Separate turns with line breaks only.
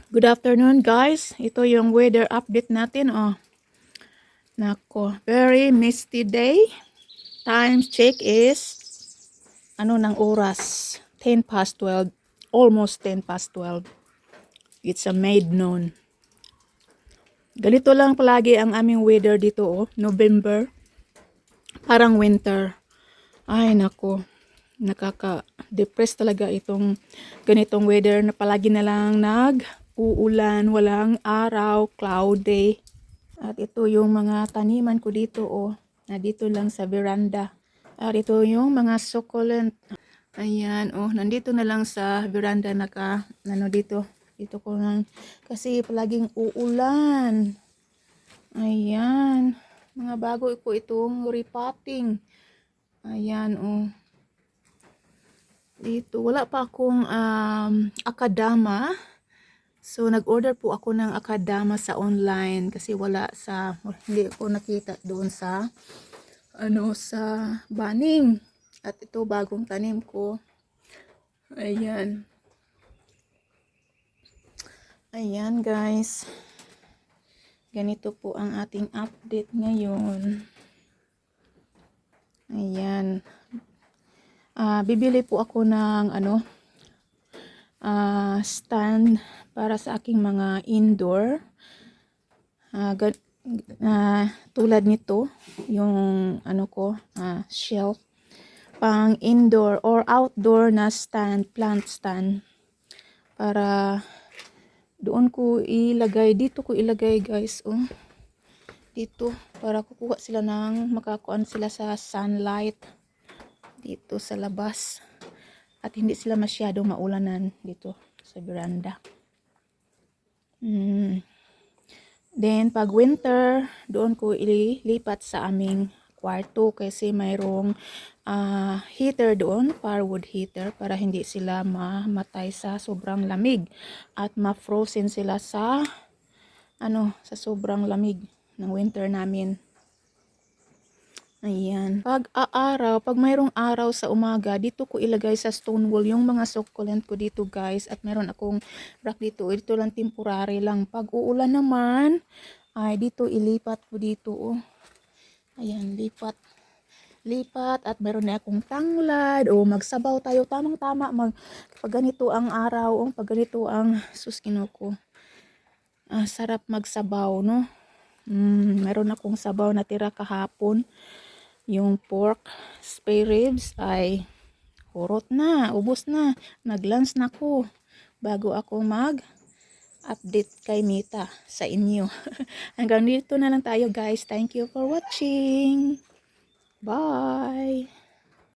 Good afternoon guys. Ito yung weather update natin. Oh. Nako, very misty day. Time check is ano ng oras? 10 past 12. Almost 10 past 12. It's a mid-noon. Ganito lang palagi ang aming weather dito, oh. November. Parang winter. Ay nako. Nakaka-depress talaga itong ganitong weather na palagi na lang uulan, walang araw, cloudy. At ito yung mga taniman ko dito, oh, na dito lang sa veranda. At ito yung mga succulent. Ayan, oh, nandito na lang sa veranda dito ko lang kasi palaging uulan. Ayan, mga bago ko itong repotting. Ayan, oh. Dito, wala pa akong akadama. So, nag-order po ako ng akadama sa online kasi hindi ko nakita doon sa, sa baning. At ito, bagong tanim ko. Ayan. Ayan, guys. Ganito po ang ating update ngayon. Ayan. Bibili po ako ng stand para sa aking mga indoor. Tulad nito, yung shelf pang indoor or outdoor na stand, plant stand. Para doon ko ilagay, dito ko ilagay guys, oh. Dito, para kukuha sila makakuan sila sa sunlight dito sa labas. At hindi sila masyadong maulanan dito sa veranda. Then, pag winter, doon ko ilipat sa aming kwarto kasi mayroong heater doon, firewood heater, para hindi sila mamatay sa sobrang lamig at ma-frozen sila sa sobrang lamig ng winter namin. Ayan. Pag mayroong araw sa umaga, dito ko ilagay sa stone wall yung mga succulent ko dito guys. At meron akong rack dito. Ito lang temporary lang. Pag uulan naman, ay dito ilipat ko dito. Oh. Ayan, lipat at meron na akong tanglad. O magsabaw tayo. Tamang-tama. Pag ganito ang araw, pag ganito ang suskino ko. Sarap magsabaw, no? Meron akong sabaw na tira kahapon. Yung pork spare ribs ay hurot na, ubos na. Nag-lunch na ko bago ako mag-update kay Mita sa inyo. Hanggang dito na lang tayo guys. Thank you for watching. Bye!